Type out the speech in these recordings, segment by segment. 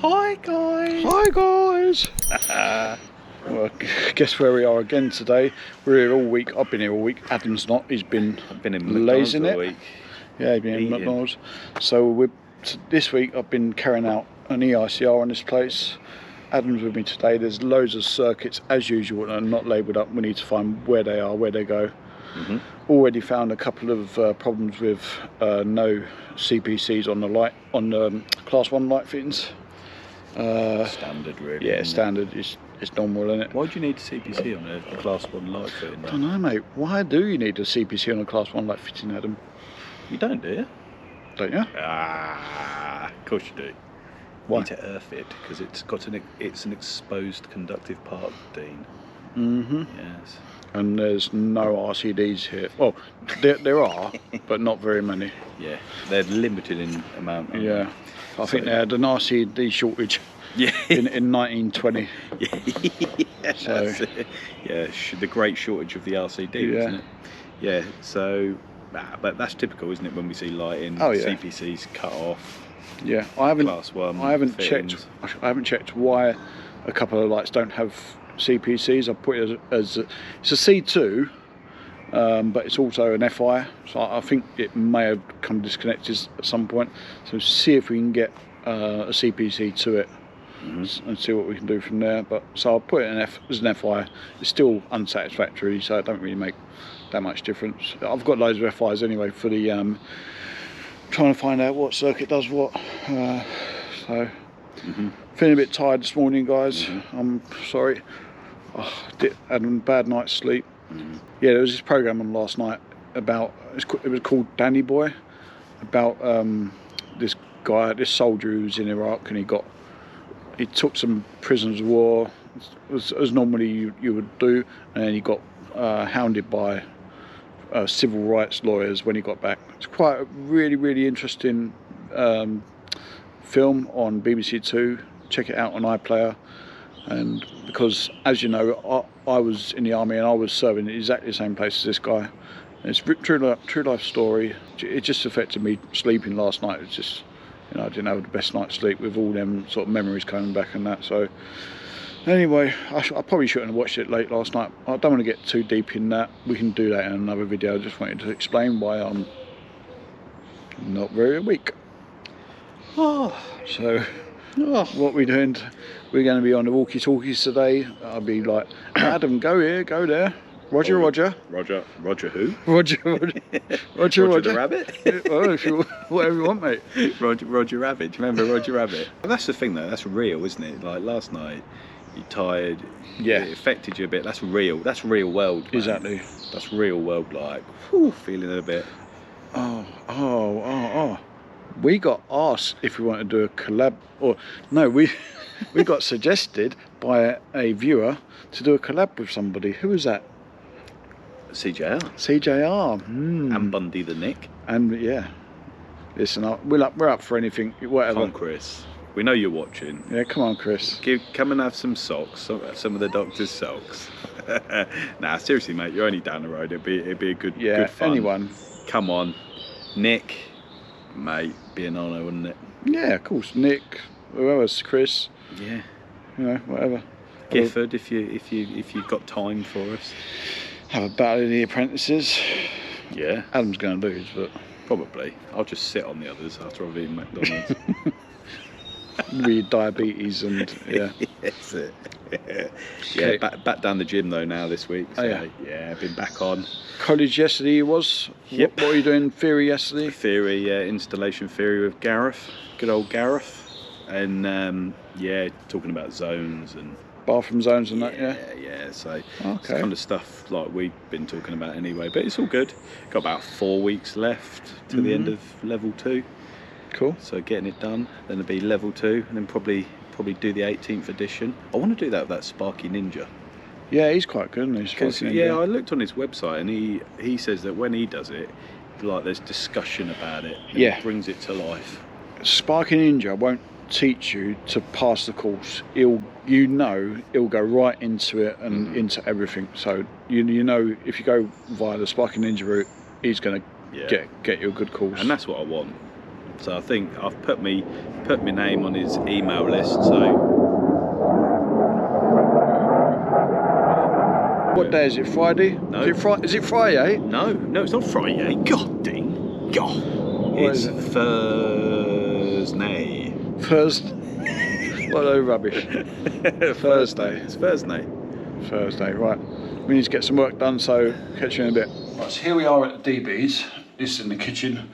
Hi guys! Hi guys! Well, guess where we are again today? We're here all week. I've been here all week. Adam's not. He's been in lazing McDonald's it. all week. Yeah, he's been in McDonald's. So this week I've been carrying out an EICR on this place. Adam's with me today. There's loads of circuits as usual that are not labelled up. We need to find where they are, where they go. Already found a couple of problems with no CPCs on the light, on the Class 1 light fittings. Standard, really. Yeah, standard. It's normal, isn't it? Why do you need a CPC on a Class 1 light fitting? I don't know, mate. Why do you need a CPC on a Class 1 light fitting, Adam? You don't, do you? Don't you? Ah, of course you do. Why? You need to earth it because it's an exposed conductive part, Dean. Yes. And there's no RCDs here. Well, there are, but not very many. Yeah, they're limited in amount. Yeah, I think they had an RCD shortage. Yeah. in 1920. Yeah. So, yeah, the great shortage of the RCD, wasn't it? Yeah. So, but that's typical, isn't it? When we see lighting, CPCs cut off. Yeah, I haven't. Class 1 I haven't fittings. checked. I haven't checked why a couple of lights don't have CPCs. I put it as it's a C2, but it's also an FI. So I think it may have come disconnected at some point. So see if we can get a CPC to it and see what we can do from there. But so I'll put it as an FI. It's still unsatisfactory, so it don't really make that much difference. I've got loads of FIs anyway for the trying to find out what circuit does what. So feeling a bit tired this morning, guys. I'm sorry. Had a bad night's sleep. Yeah, there was this program on last night about, it was called Danny Boy, about this guy, this soldier who was in Iraq, and he took some prisoners of war, as normally you would do, and then he got hounded by civil rights lawyers when he got back. It's quite a really interesting film on BBC Two. Check it out on iPlayer. And because, as you know, I was in the army and I was serving in exactly the same place as this guy. And it's a true life story. It just affected me sleeping last night. It was just, you know, I didn't have the best night's sleep with all them sort of memories coming back and that. So anyway, I probably shouldn't have watched it late last night. I don't want to get too deep in that. We can do that in another video. I just wanted to explain why I'm not very awake. So what we're doing, we're going to be on the walkie-talkies today. I'll be like, Adam, go here, go there. Roger. Roger who? Roger the Rabbit? Well, whatever you want, mate. Roger Rabbit. Do you remember Roger Rabbit? Well, that's the thing, though. That's real, isn't it? Like last night, you're tired. Yeah. It affected you a bit. That's real. That's real world, man. Exactly. That's real world, like, whew, feeling a bit. Oh. We got asked if we want to do a collab, or no, we got suggested by a viewer to do a collab with somebody. Who was that? CJR. And Bundy the Nick. And yeah, listen, we're up for anything, whatever. Come on, Chris. We know you're watching. Yeah, come on, Chris. Come and have some socks, some of the doctor's socks. Nah, seriously, mate, you're only down the road. It'd be a good fun. Anyone. Come on, Nick. Mate, be an honour, wouldn't it? Yeah, of course. Nick, whoever's Chris. Yeah. You know, whatever. Gifford, if you've got time for us. Have a battle of the apprentices. Yeah. Adam's going to lose, but probably. I'll just sit on the others after I've eaten McDonald's. With diabetes and yeah. That's it. Yeah, back down the gym though now this week. So, yeah, been back on. College yesterday was. Yep. What were you doing? Theory yesterday? Theory, installation theory with Gareth. Good old Gareth. And yeah, talking about zones and bathroom zones and that. Yeah. So it's kind of stuff like we've been talking about anyway. But it's all good. Got about 4 weeks left to the end of level 2. Cool. So getting it done, then it'll be level 2, and then probably do the 18th edition. I want to do that with that Sparky Ninja. Yeah, he's quite good, isn't he? Sparky Ninja. Yeah, I looked on his website, and he says that when he does it, like there's discussion about it. And it brings it to life. Sparky Ninja won't teach you to pass the course. He'll go right into it and into everything. So you know, if you go via the Sparky Ninja route, he's going to get you a good course. And that's what I want. So I think I've put my name on his email list. So what day is it? Friday? No. Is it Friday? No, it's not Friday. God dang. God. It's Thursday. What a rubbish. Thursday. It's Thursday. Thursday, right. We need to get some work done, so catch you in a bit. Right, so here we are at the DB's. This is in the kitchen,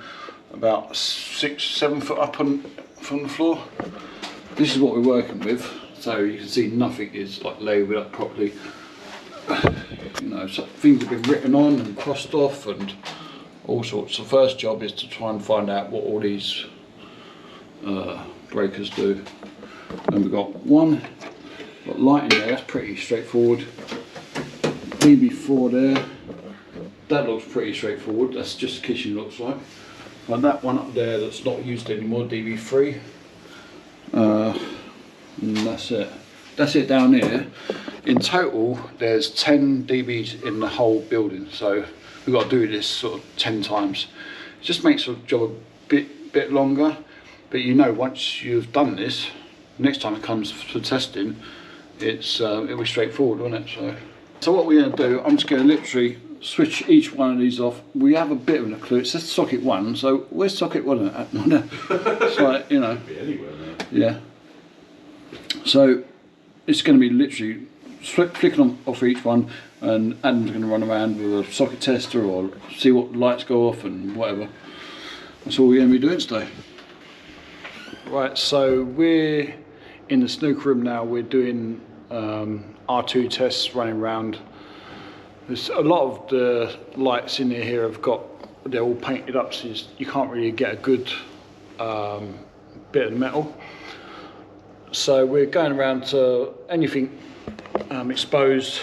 about 6-7 foot up from the floor. This is what we're working with. So you can see nothing is like labelled up properly. You know, so things have been written on and crossed off and all sorts. The first job is to try and find out what all these breakers do. And we've got light in there, that's pretty straightforward. DB4 there, that looks pretty straightforward, that's just the kitchen looks like. And that one up there that's not used anymore, DB3. And that's it. That's it down here. In total, there's 10 DBs in the whole building, so we've got to do this sort of 10 times. It just makes the job a bit longer, but you know, once you've done this, next time it comes for testing, it'll be straightforward, won't it? So what we're going to do, I'm just going to literally switch each one of these off. We have a bit of a clue. It says socket 1, so where's socket 1 at? It's like, you know. Be anywhere, mate. Yeah. So it's going to be literally flicking off each one, and Adam's going to run around with a socket tester or see what lights go off and whatever. That's all we're going to be doing today. Right, so we're in the snooker room now. We're doing R2 tests, running around. There's a lot of the lights in here they're all painted up, so you can't really get a good bit of the metal. So we're going around to anything exposed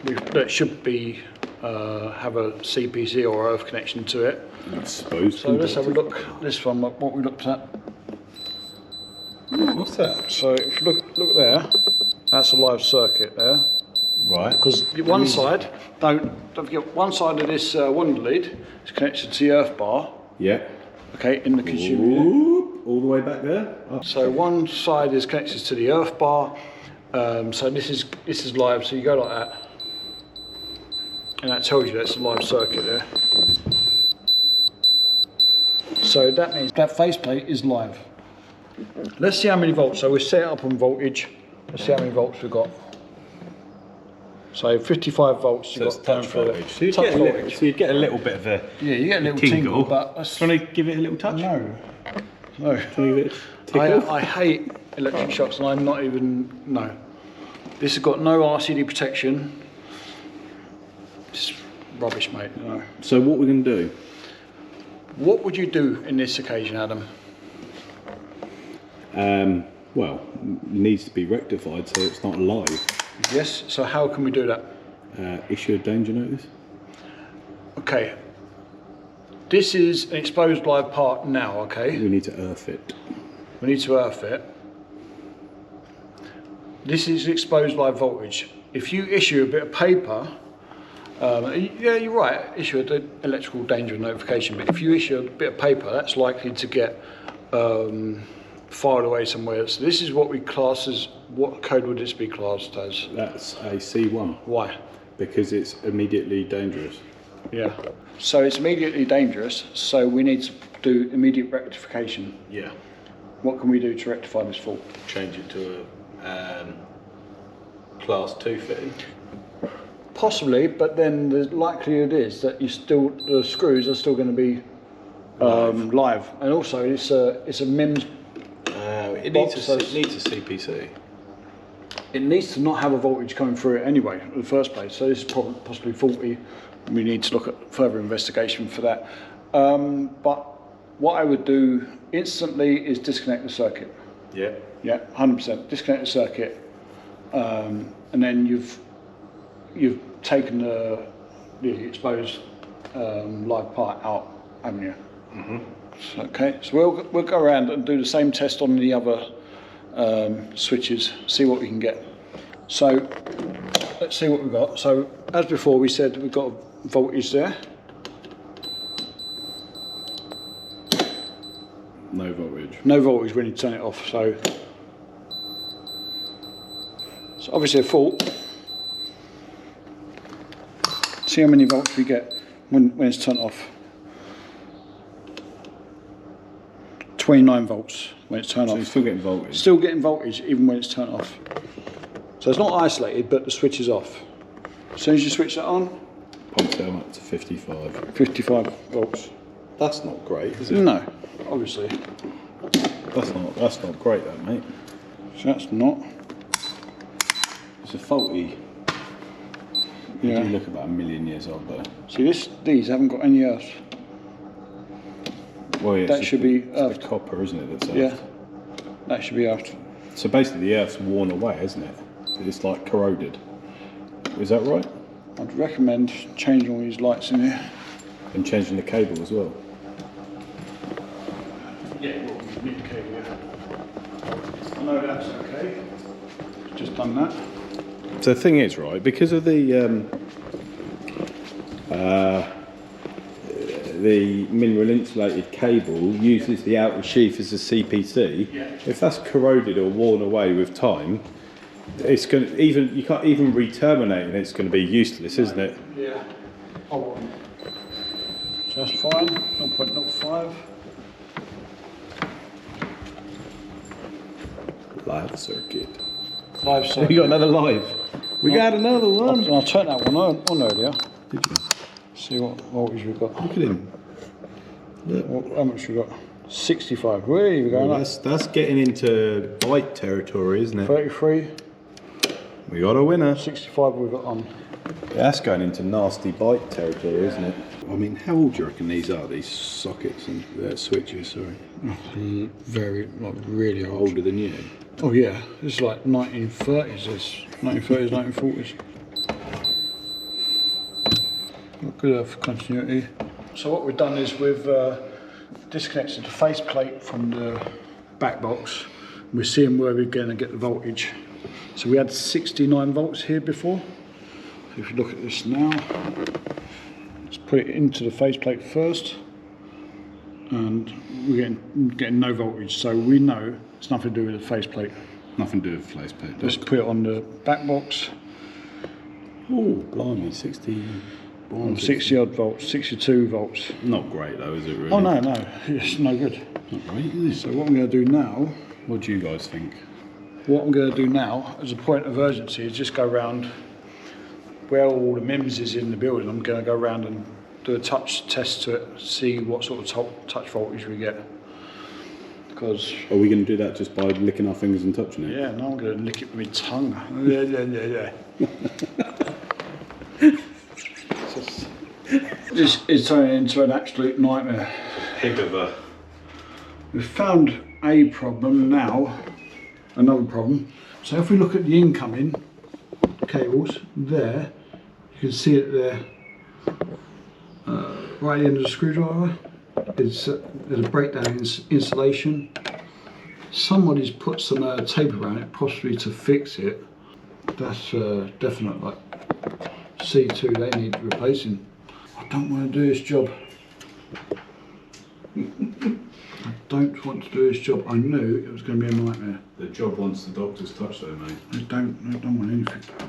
that should be have a CPC or earth connection to it. Exposed. So let's have a look. This one, what we looked at. What's that? So if you look there, that's a live circuit there. Right. Because one side, don't forget, one side of this wander lead is connected to the earth bar. Yeah. Okay, in the kitchen. Ooh, all the way back there. Oh. So one side is connected to the earth bar. So this is live. So you go like that, and that tells you that's a live circuit there. So that means that faceplate is live. Let's see how many volts. So we're set up on voltage. Let's see how many volts we've got. So 55 volts. So it's touch voltage. So you get a little bit of a you get a little tingle, but that's... Do you want to give it a little touch? No. I hate electric shocks, and I'm not even... No. This has got no RCD protection. It's rubbish, mate. No. So what we're going to do? What would you do in this occasion, Adam? Well, it needs to be rectified so it's not live. Yes, so how can we do that? Issue a danger notice. Okay. This is an exposed live part now, okay? We need to earth it. We need to earth it. This is exposed live voltage. If you issue a bit of paper, yeah, you're right, issue an electrical danger notification, but if you issue a bit of paper, that's likely to get filed away somewhere. So this is what we class as, what code would this be classed as? That's a C1. Why? Because it's immediately dangerous. Yeah. So it's immediately dangerous, so we need to do immediate rectification. Yeah. What can we do to rectify this fault? Change it to a class 2 fitting. Possibly, but then the likelihood is that the screws are still going to be live. And also it's a mims. It needs a CPC. It needs to not have a voltage coming through it anyway in the first place. So this is possibly faulty. We need to look at further investigation for that. But what I would do instantly is disconnect the circuit. Yeah. Yeah, 100%. Disconnect the circuit, and then you've taken the exposed live part out, haven't you? Mm-hmm. Okay, so we'll go around and do the same test on the other switches, see what we can get. So let's see what we've got. So as before, we said we've got a voltage there. No voltage. No voltage when you turn it off. So it's obviously a fault. See how many volts we get when it's turned off. 29 volts when it's turned off. You're still getting voltage. Still getting voltage even when it's turned off. So it's not isolated, but the switch is off. As soon as you switch that on, pumps it up to 55. 55 volts. That's not great, is it? No, obviously. That's not great, though, mate. So that's not. It's a faulty. Yeah. They do look about 1 million years old, though. See, these haven't got any earth. Well, yeah, that should be earthed. It's the copper, isn't it? That's earthed. Yeah, that should be earthed. So basically, the earth's worn away, isn't it? It's like corroded. Is that right? I'd recommend changing all these lights in here. And changing the cable as well. Yeah, well, we need the cable, yeah. I know that's okay. Just done that. So the thing is, right, because of the mineral insulated cable uses the outer sheath as a CPC. Yeah. If that's corroded or worn away with time, it's going to you can't even re-terminate, and it's going to be useless, isn't it? Yeah. Oh, so that's fine. 0.05. Live circuit. Live circuit. We got another live. We got another one. I turned that one on earlier. Did you? See what voltage we've got. Look at him. Look. How much we got? 65. Where are we going? Well, that's getting into byte territory, isn't it? 33. We got a winner. 65 we've got on. That's going into nasty byte territory, isn't it? I mean, how old do you reckon these are? These sockets and switches. Sorry. Very, like, really old. Older than you. Oh yeah, this is like 1930s. This 1930s, 1940s. Good enough for continuity. So what we've done is we've disconnected the faceplate from the back box. We're seeing where we're going to get the voltage. So we had 69 volts here before. If you look at this now, let's put it into the faceplate first, and we're getting no voltage. So we know it's nothing to do with the faceplate. Nothing to do with the faceplate. Let's put it on the back box. Oh, blimey, 60 odd volts, 62 volts. Not great though, is it really? Oh no, it's no good. Not great, is it? So what I'm going to do now, what do you guys think? What I'm going to do now, as a point of urgency, is just go around where all the mims is in the building. I'm going to go around and do a touch test to it, see what sort of touch voltage we get. Because are we going to do that just by licking our fingers and touching it? Yeah, no, I'm going to lick it with my tongue. Yeah. This is turning into an absolute nightmare. Heck of a. We've found a problem now, another problem. So if we look at the incoming cables there, you can see it there, right at the end of the screwdriver. There's a breakdown in insulation. Somebody's put some tape around it, possibly to fix it. That's definite, like C2, they need replacing. I don't want to do this job. I don't want to do this job. I knew it was going to be a nightmare. The job wants the doctor's touch though, mate. I don't want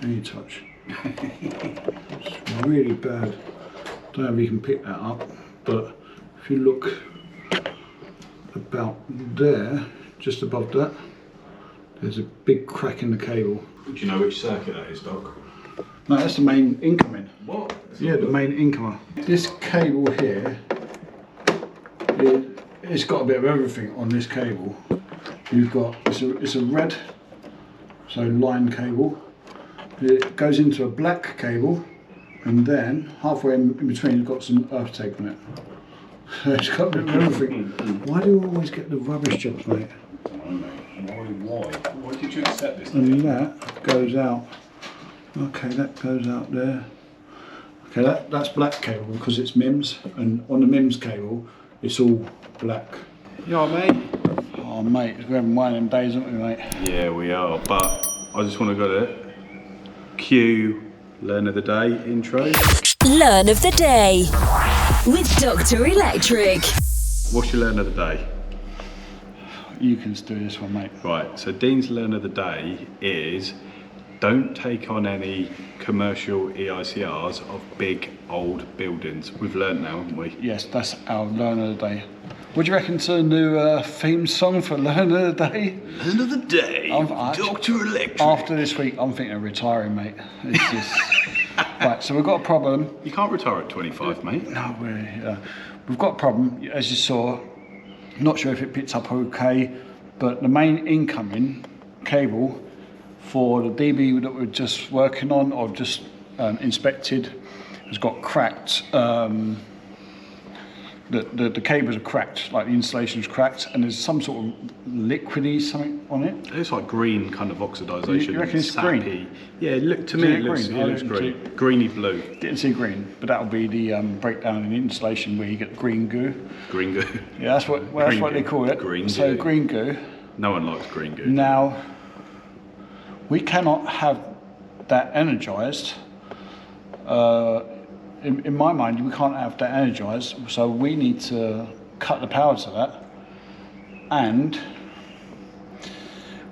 any touch. It's really bad. Don't know if you can pick that up, but if you look about there, just above that, there's a big crack in the cable. Do you know which circuit that is, Doc? No, that's the main incoming. What? Yeah, the main incomer. This cable here, it's got a bit of everything on this cable. You've got, it's a red, so line cable. It goes into a black cable, and then halfway in between it's got some earth tape on it. It's got a bit of everything. Why do you always get the rubbish jobs, mate? Why? Why did you accept this? And that goes out. Okay, that goes out there. Okay, that's black cable because it's MIMS, and on the MIMS cable, it's all black. You alright, mate? Oh, mate, we're having one of them days, aren't we, mate? Yeah, we are, but I just want to go to cue Learn of the Day intro. Learn of the Day with Dr. Electric. What's your Learn of the Day? you can do this one, mate. Right, so Dean's learn of the day is don't take on any commercial EICRs of big old buildings. We've learned now, haven't we? Yes, that's our learn of the day. What do you reckon to the new theme song for Learn of the Day? Learn of the Day, Dr. Electric. After this week, I'm thinking of retiring, mate. It's just... Right, so we've got a problem. You can't retire at 25, mate. No, we've got a problem, as you saw. Not sure if it picks up okay, but the main incoming cable for the DB that we're just working on or just inspected has got cracked. The cables are cracked, like the insulation's cracked, and there's some sort of liquidy something on it. It looks like green kind of oxidisation. You reckon it's sappy. green? Yeah, to me it looks green. Greeny blue. Didn't see green, but that'll be the breakdown in the insulation where you get green goo. Green goo. Yeah, that's what they call it. Green so goo. Green goo. No one likes green goo. Now, we cannot have that energised. In my mind, we can't have that energised, so we need to cut the power to that, and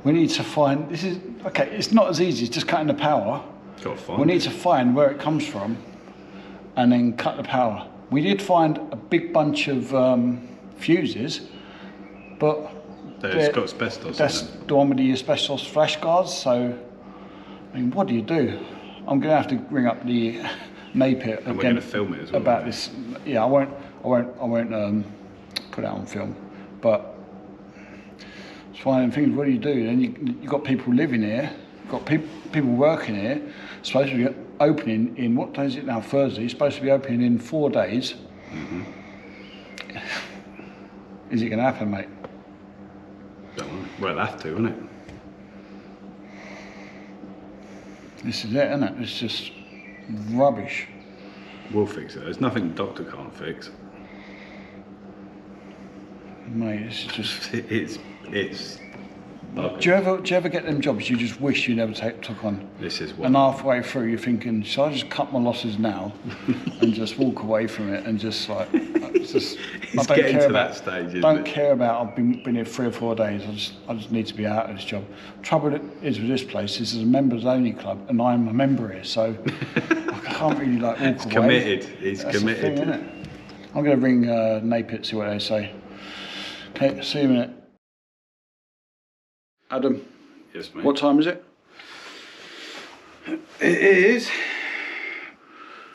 we need to find. This is okay. It's not as easy as just cutting the power. Got to find we need to find where it comes from, and then cut the power. We did find a big bunch of fuses, but it's got asbestos. That's the one with the asbestos flash guards. So, I mean, what do you do? I'm going to have to ring up the Napier again. And we're going to film it as well. About this. Yeah, I won't put it on film. But it's finding things. What do you do? Then you've got people living here. You've got people working here. It's supposed to be opening in, what day is it now? Thursday. It's supposed to be opening in 4 days. Mm-hmm. Is it going to happen, mate? Well, it'll have to, isn't it? This is it, isn't it? It's just rubbish. We'll fix it. There's nothing the doctor can't fix. Mate, this is just... It's... Do you ever get them jobs you just wish you never took on? This is what... And halfway through you're thinking, should I just cut my losses now and just walk away from it and just like... It's getting to that stage, isn't it? Don't care about, I've been here 3 or 4 days, I just need to be out of this job. Trouble is with this place, this is a members only club and I'm a member here, so I can't really like walk away. Committed, he's That's committed. The thing, isn't it? I'm going to ring Napier, see what they say. Okay, see you in a minute. Adam. Yes, mate. What time is it? It is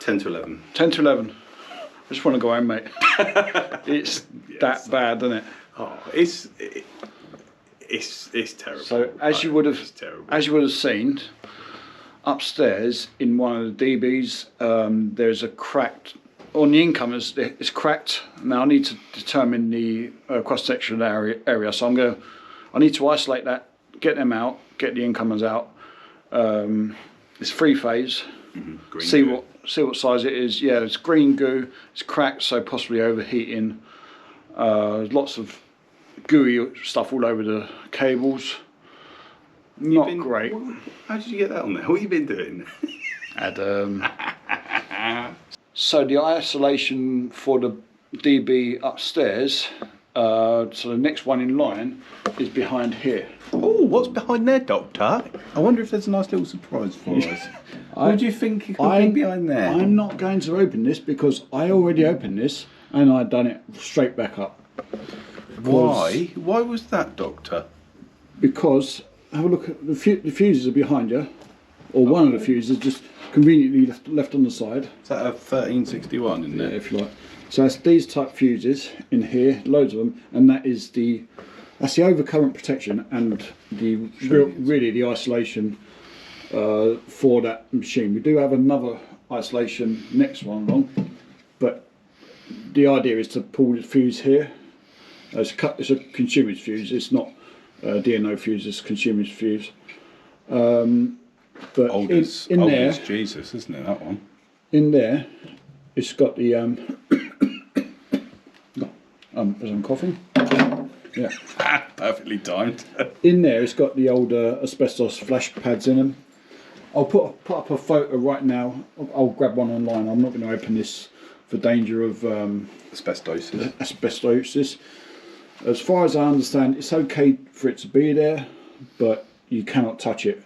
10 to 11. 10 to 11. I just want to go home, mate. It's that bad, isn't it? Oh, it's terrible. So as you would have seen, upstairs in one of the DBs, there's a cracked. On the incomers, it's cracked. Now I need to determine the cross-sectional area. So I need to isolate that, get them out, get the incomers out. It's 3-phase. Mm-hmm. See what size it is. Yeah, it's green goo. It's cracked, so possibly overheating. Lots of gooey stuff all over the cables. Not great. How did you get that on there? What have you been doing? Adam. So the isolation for the DB upstairs. So the next one in line is behind here. Oh, what's behind there, Doctor? I wonder if there's a nice little surprise for us. What do you think could be behind there? I'm not going to open this because I already opened this and I've done it straight back up. Why? Why was that, Doctor? Because, have a look at the fuses are behind you, or one of the fuses just conveniently left on the side. Is that a 1361 in there? Yeah, if you like. So that's these type fuses in here, loads of them, and that's the overcurrent protection and really the isolation for that machine. We do have another isolation next one along, but the idea is to pull the fuse here. It's a consumer's fuse. It's not DNO fuse. It's consumer's fuse. But old in as there, Jesus, isn't it, that one? In there, it's got the as I'm coughing. Yeah. Perfectly timed. In there, it's got the old asbestos flash pads in them. I'll put up a photo right now. I'll grab one online. I'm not going to open this for danger of asbestosis. as far as I understand, it's okay for it to be there, but you cannot touch it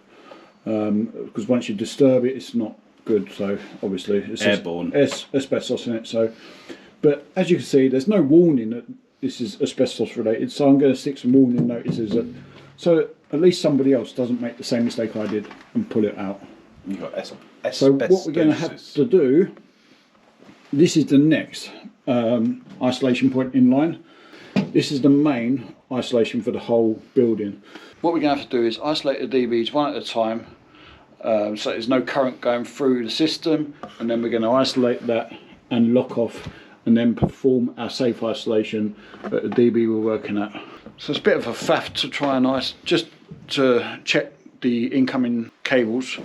because once you disturb it, it's not good. So obviously, it's airborne. Asbestos in it. So, but as you can see, there's no warning that this is asbestos related. So I'm going to stick some warning notices so that at least somebody else doesn't make the same mistake I did and pull it out. You got asbestos. So what we're going to have to do, this is the next isolation point in line. This is the main isolation for the whole building. What we're going to have to do is isolate the DBs one at a time, so there's no current going through the system, and then we're going to isolate that and lock off, and then perform our safe isolation at the DB we're working at. So it's a bit of a faff to try and just to check the incoming cables,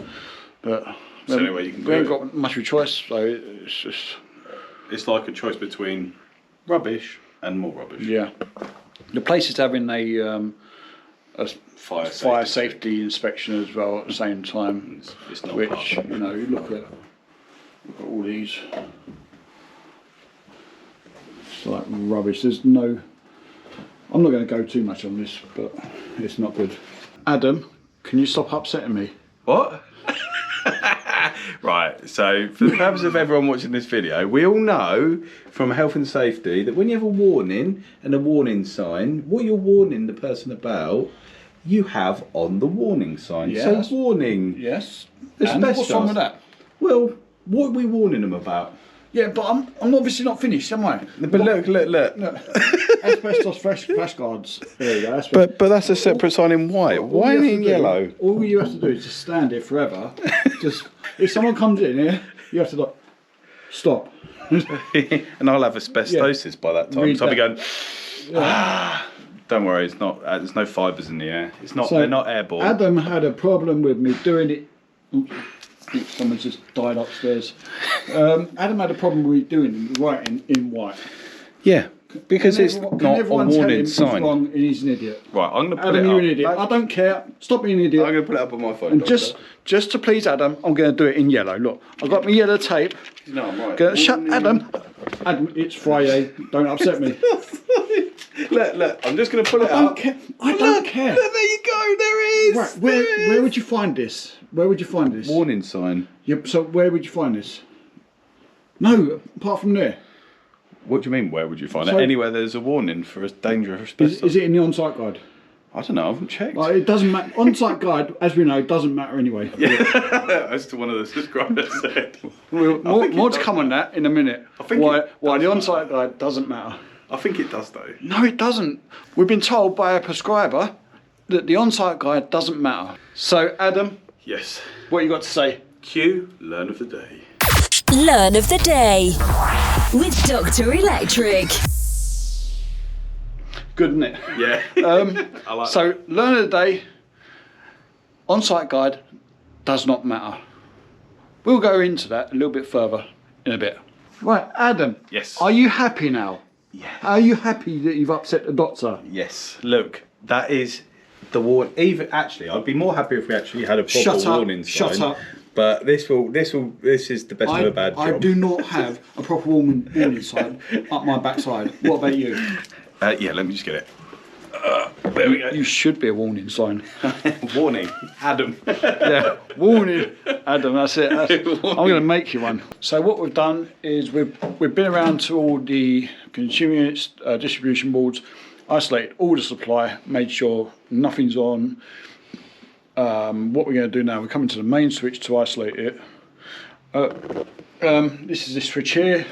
but It's the only way you can do we haven't it. got much of a choice, so it's just... It's like a choice between rubbish and more rubbish. Yeah. The place is having a fire safety inspection as well at the same time, It's not which, part. you know, you look at all these. It's like rubbish. There's no... I'm not going to go too much on this, but it's not good. Adam, can you stop upsetting me? What? Right, so for the purpose of everyone watching this video, we all know from health and safety that when you have a warning and a warning sign, what you're warning the person about, you have on the warning sign. Yes. So warning. Yes. And What's wrong with that? Well, what are we warning them about? Yeah, but I'm obviously not finished, am I? But look. Asbestos flash guards. There you go. Asbestos. But that's a separate sign in white. All Why you have in to do- yellow? All you have to do is just stand here forever. Just if someone comes in here, you have to like stop. And I'll have asbestosis by that time. Read So I'll be that. going, don't worry, it's not. There's no fibres in the air. It's not. So they're not airborne. Adam had a problem with me doing it. Oops, someone's just died upstairs. Adam had a problem with me doing it writing in white. Yeah, because it's Can not a everyone tell him warning he's sign. wrong and he's an idiot? Right, I'm gonna put Adam, it you're up. an idiot. I don't care. Stop being an idiot. I'm gonna put it up on my phone. And just to please Adam, I'm going to do it in yellow. Look, I've got my yellow tape. no, I'm right. Shut Adam. Adam, it's Friday. Don't upset me. Look, I'm just gonna pull it I don't up. care. I don't care. Look, there you go. There is. Right, where would you find this? Where would you find this? Warning sign. Yep. So where would you find this? No, apart from there. What do you mean? Where would you find So- it? Anywhere there's a warning for a danger of Is asbestos. it in the on-site guide? I don't know. I haven't checked. It doesn't matter. On-site guide, as we know, doesn't matter anyway. As to one of the subscribers said. More to come on that in a minute. I think why it the does on-site guide doesn't matter. I think it does though. No, it doesn't. We've been told by a prescriber that the on-site guide doesn't matter. So, Adam, Yes. what you got to say? Q. Learn of the day. Learn of the day with Dr. Electric. Good, isn't it? Yeah. I like So, learn of the day, on-site guide does not matter. We'll go into that a little bit further in a bit. Right, Adam. Yes. Are you happy now? Yeah. Are you happy that you've upset the doctor? Yes. Look, that is the warning. Even actually, I'd be more happy if we actually had a proper Shut up, warning sign. shut up. But this is the best of a bad job. I do not have a proper warning sign up my backside. What about you? Yeah, let me just get it. There we go. You should be a warning sign. Warning, Adam. Yeah, warning, Adam. That's it. I'm going to make you one. So what we've done is we've been around to all the consumer units, distribution boards, isolated all the supply, made sure nothing's on. What we're going to do now, we're coming to the main switch to isolate it. This is this switch here.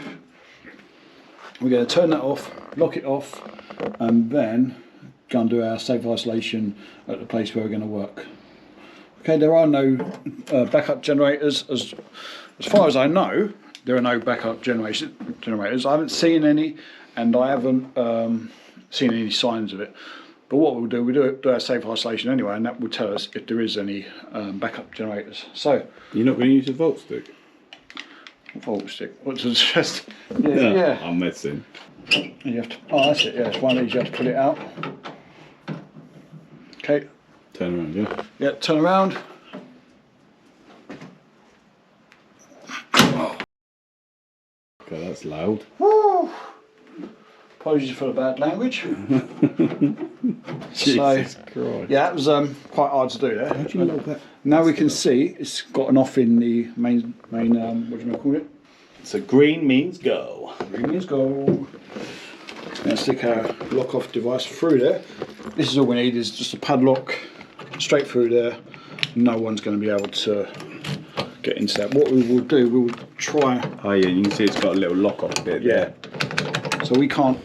We're going to turn that off, lock it off, and then go and do our safe isolation at the place where we're going to work. Okay, there are no backup generators. As far as I know, there are no backup generators. I haven't seen any, and I haven't seen any signs of it. But what we'll do our safe isolation anyway, and that will tell us if there is any backup generators. So, You're not going to use a volt stick? volt stick. What's it just? Yeah. I'm messing. You have to. Oh, that's it. Yeah, it's one of these. You have to pull it out. Okay. Turn around, yeah. Yeah. Turn around. Okay, that's loud. Woo! Apologies for the bad language. Jesus Christ. Yeah, it was quite hard to do there. How do you know that? Now we can see it's got an off in the main what do you call it? So green means go. Green means go. Now stick our lock off device through there. This is all we need, is just a padlock straight through there. No one's going to be able to get into that. What we will do, we will try. Oh yeah, you can see it's got a little lock off bit. Yeah. So we can't.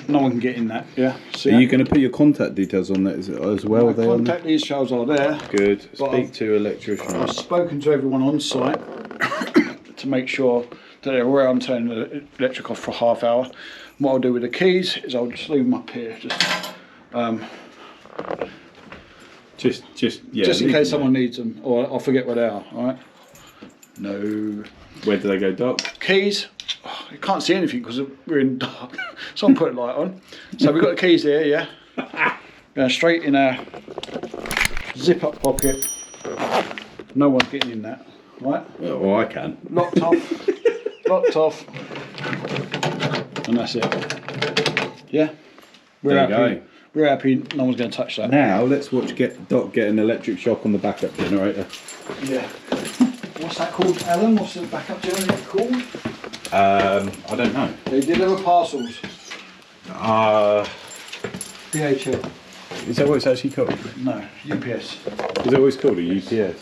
No one can get in that. Yeah. See Are you going to put your contact details on that as well? My Are they on contact details are there. Good. But Speak to electrician. I've spoken to everyone on site to make sure that they're aware I'm turning the electric off for a half hour. What I'll do with the keys is I'll just leave them up here, just in case someone needs them, or I'll forget where they are. All right. No. Where do they go, Doc? Keys. Oh, you can't see anything because we're in dark. Someone put a light on. So we've got the keys here. Yeah. Going straight in our zip up pocket. No one's getting in that. Right. Oh, I can. Locked off. Locked off. And that's it. Yeah. We're There you happy. go. We're happy. No one's going to touch that. Now let's watch Doc get an electric shock on the backup generator. Yeah. What's that called, Alan? What's the backup generator called? I don't know. They deliver parcels. DHL. Is that what it's actually called? No, UPS. Is that what it's called? A UPS? Yes.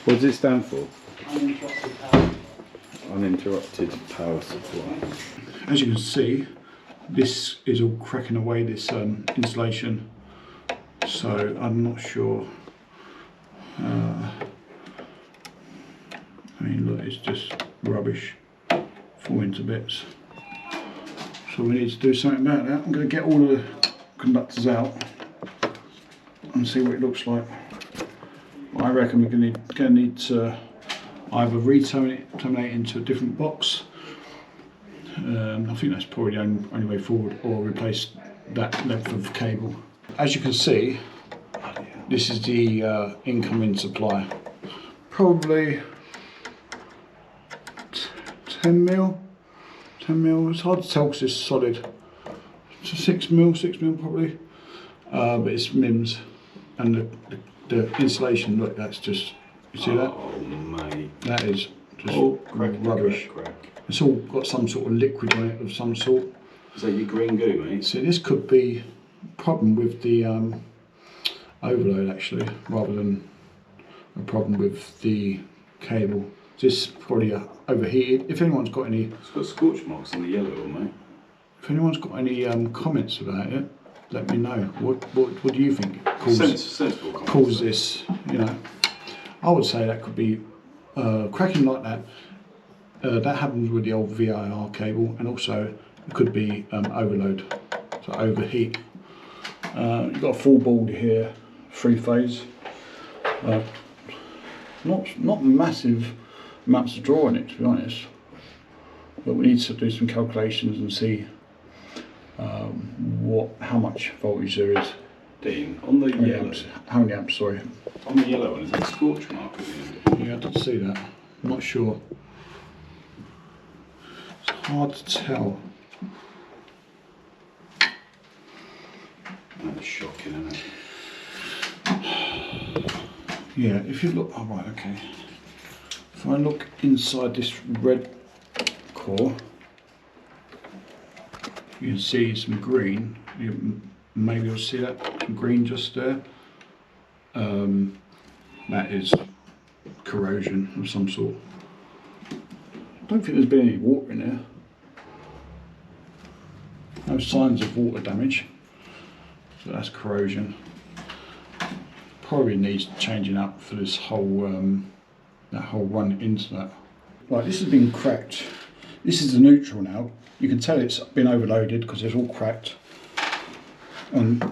What does it stand for? Uninterrupted power. Uninterrupted power supply. As you can see, this is all cracking away, this insulation. So I'm not sure. I mean, look, it's just rubbish, falling to bits. So we need to do something about that. I'm going to get all the conductors out and see what it looks like. I reckon we're going to need to either terminate into a different box. I think that's probably the only way forward, or replace that length of cable. As you can see, this is the incoming supply. Probably 10 mil. It's hard to tell because it's solid. So 6 mil probably. But it's mims, and the insulation. Look, that's just. You see that? Oh mate. That is just crack, rubbish. Crack. It's all got some sort of liquid on it of some sort. Is that your green goo, mate? So this could be a problem with the overload actually, rather than a problem with the cable. This probably overheated. If anyone's got any, It's got scorch marks on the yellow one, mate. if anyone's got any comments about it, let me know. What do you think Sensible comments. cause this? You know, I would say that could be cracking like that. That happens with the old VIR cable, and also it could be overload, so overheat. You've got a full board here, 3-phase. Not massive amounts to draw in it, to be honest. But we need to do some calculations and see how much voltage there is. Dean, on the yellow. How many amps? Sorry. On the yellow one, is that a scorch mark at the end? Yeah, I did see that. I'm not sure. It's hard to tell. That's shocking, isn't it? Yeah, if you look, oh right, okay. If I look inside this red core, you can see some green. Maybe you'll see that, some green just there. That is corrosion of some sort. I don't think there's been any water in there. No signs of water damage. So that's corrosion. Probably needs changing up for this whole that whole run into that. Right, this has been cracked. This is the neutral now. You can tell it's been overloaded because it's all cracked. And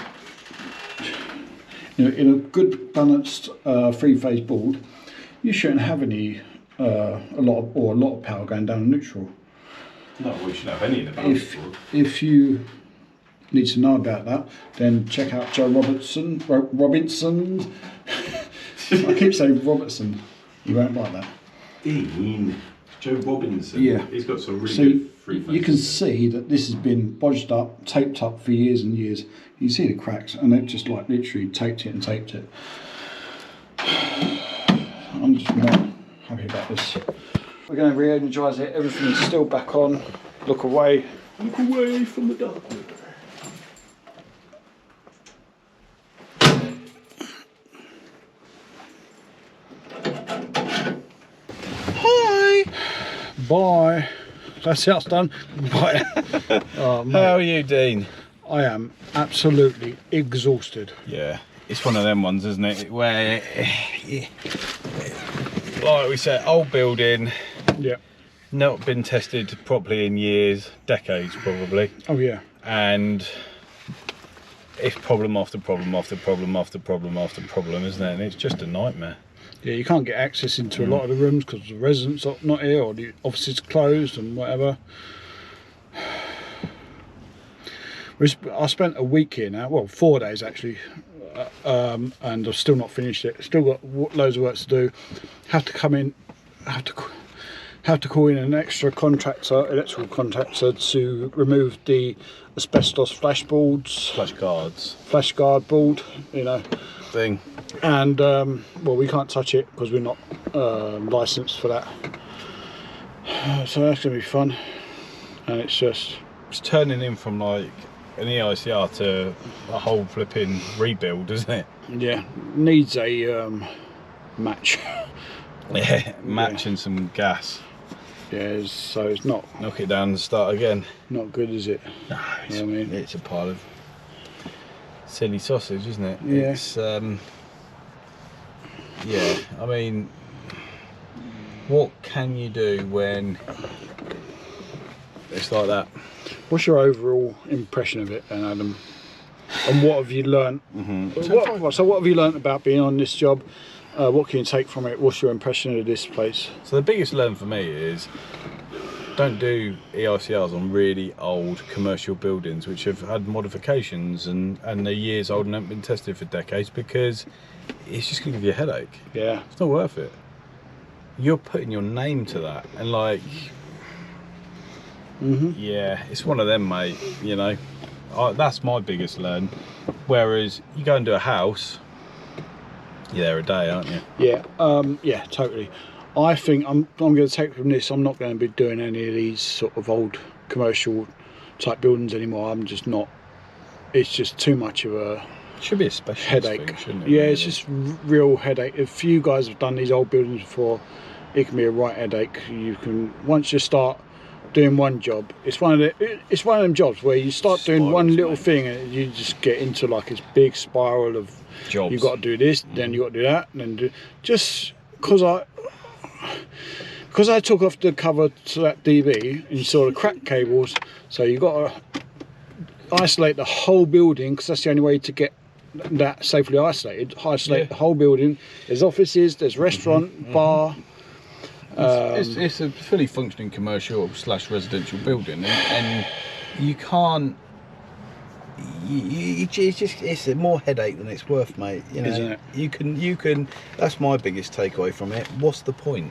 you know, in a good balanced 3-phase board, you shouldn't have any a lot of power going down neutral. No, we should have any in the balance board. If you need to know about that, then check out Joe Robinson. I keep saying Robertson. You won't like that. Dean. Joe Robinson. Yeah. He's got some really So good free you can see that this has been bodged up, taped up for years and years. You see the cracks, and they've just like literally taped it and taped it. I'm just not happy about this. We're going to re-energise it. Everything's still back on. Look away. Look away from the dark. Hi. Bye. That's it. It's done. Bye. Oh, mate, How are you, Dean? I am absolutely exhausted. Yeah, it's one of them ones, isn't it? Where, like we said, old building, Yeah. not been tested properly in years, decades probably, Oh yeah. and it's problem after problem after problem after problem after problem, isn't it? And it's just a nightmare. Yeah, you can't get access into a lot of the rooms because the residents are not here or the offices closed and whatever. I spent a week here now, well 4 days actually, and I've still not finished it. Still got loads of work to do. Have to come in, have to call in an extra contractor, electrical contractor, to remove the asbestos flashboards, flashguard board, you know, Thing. and well, we can't touch it because we're not licensed for that. So that's gonna be fun, and it's turning in from like an EICR to a whole flipping rebuild, isn't it? yeah, needs a match. Yeah, matching some gas. Yeah, so it's not Knock it down and start again. not good, is it? No, it's, I mean, it's a pile of silly sausage, isn't it? Yeah. It's, yeah, I mean, what can you do when it's like that? what's your overall impression of it, then, Adam? And what have you learnt? So what have you learnt about being on this job? What can you take from it? What's your impression of this place? So the biggest learn for me is don't do EICRs on really old commercial buildings which have had modifications and they're years old and haven't been tested for decades, because it's just going to give you a headache. Yeah. It's not worth it. You're putting your name to that, and like, yeah, it's one of them, mate. You know, that's my biggest learn. Whereas you go and do a house, you're there a day, aren't you? Yeah, yeah, totally. I think I'm going to take from this, I'm not going to be doing any of these sort of old commercial type buildings anymore. I'm just not, it's just too much of a Should be a special headache. thing, shouldn't it? Yeah, really? it's just real headache. If you guys have done these old buildings before, it can be a right headache. You can, once you start doing one job, it's one of them jobs where you start doing Spirals, one little mate. thing and you just get into like this big spiral of Jobs. you've got to do this, then you got to do that, and then do, just because I took off the cover to that DB and you saw the cracked cables, so you got to isolate the whole building, because that's the only way to get that safely isolated. Isolate the whole building. There's offices, there's restaurant, bar. It's a fully functioning commercial / residential building, and you can't. It's a more headache than it's worth, mate. You know, Isn't it? You can. That's my biggest takeaway from it. What's the point?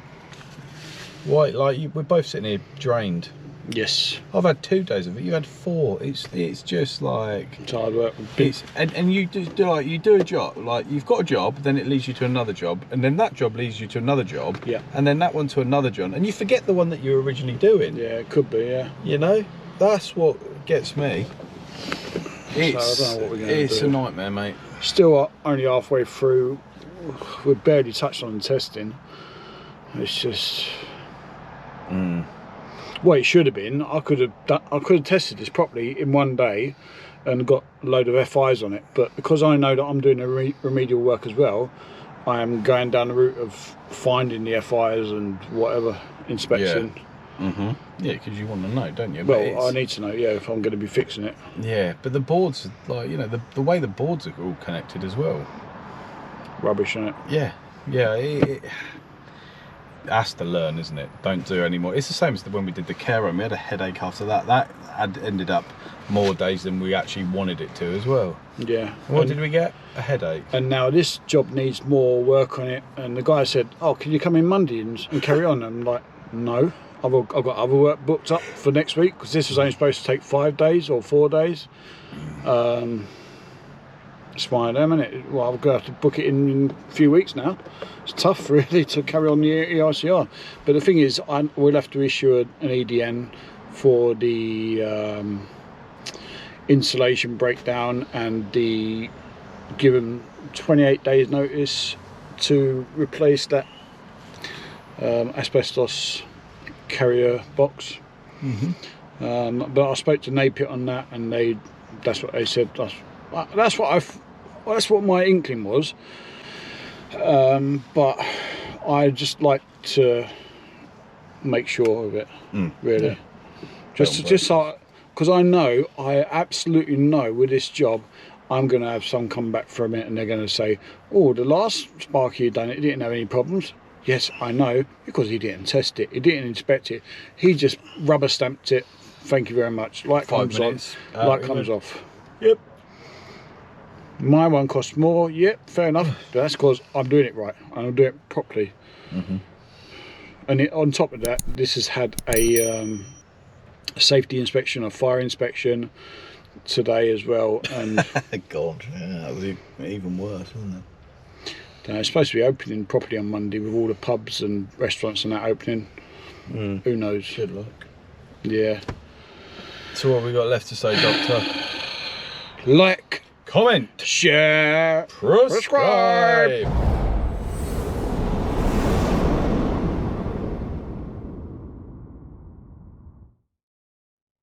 Why? Like we're both sitting here drained. Yes, I've had 2 days of it. You had 4. It's just like it's hard work. it's and you do like you do a job, like you've got a job, then it leads you to another job, and then that job leads you to another job, Yeah. and then that one to another job, and you forget the one that you were originally doing. Yeah, it could be. Yeah. You know, that's what gets me. It's, I don't know what we're gonna it's do. a nightmare, mate. Still only halfway through. We're barely touched on the testing. It's just. Well, it should have been. I could have tested this properly in one day, and got a load of FIs on it. But because I know that I'm doing a remedial work as well, I am going down the route of finding the FIs and whatever inspection. Yeah, because you want to know, don't you? Well, But I need to know, yeah, if I'm going to be fixing it. yeah, but the boards, like, you know, the way the boards are all connected as well. Rubbish, isn't it? Yeah, that's to learn, isn't it? Don't do anymore. It's the same as when we did the care home. We had a headache after that. That had ended up more days than we actually wanted it to as well. Yeah. What did we get? A headache. And now this job needs more work on it. And the guy said, "Oh, can you come in Monday and carry on?" I'm like, No, I've got other work booked up for next week because this was only supposed to take 5 days or 4 days. It's one of them, isn't it? Well, I've got to book it in a few weeks now. It's tough, really, to carry on the EICR. But the thing is, we'll have to issue an EDN for the insulation breakdown and give them 28 days notice to replace that asbestos carrier box. But I spoke to NAPIT on that, and that's what they said. That's what my inkling was. But I just like to make sure of it, really. Yeah. Just so, because I absolutely know with this job, I'm going to have some come back from it, and they're going to say, "Oh, the last Sparky you done it didn't have any problems." Yes, I know, because he didn't test it, he didn't inspect it, he just rubber stamped it. Thank you very much. Light comes on, light comes off. Yep. My one costs more. Yep, fair enough. But that's because I'm doing it right and I'm doing it properly. And on top of that, this has had a safety inspection, a fire inspection today as well. And God, yeah, that was even worse, wasn't it? It's supposed to be opening properly on Monday with all the pubs and restaurants and that opening. Who knows? Good luck. Yeah. So what have we got left to say, Doctor? Like, comment, share, subscribe.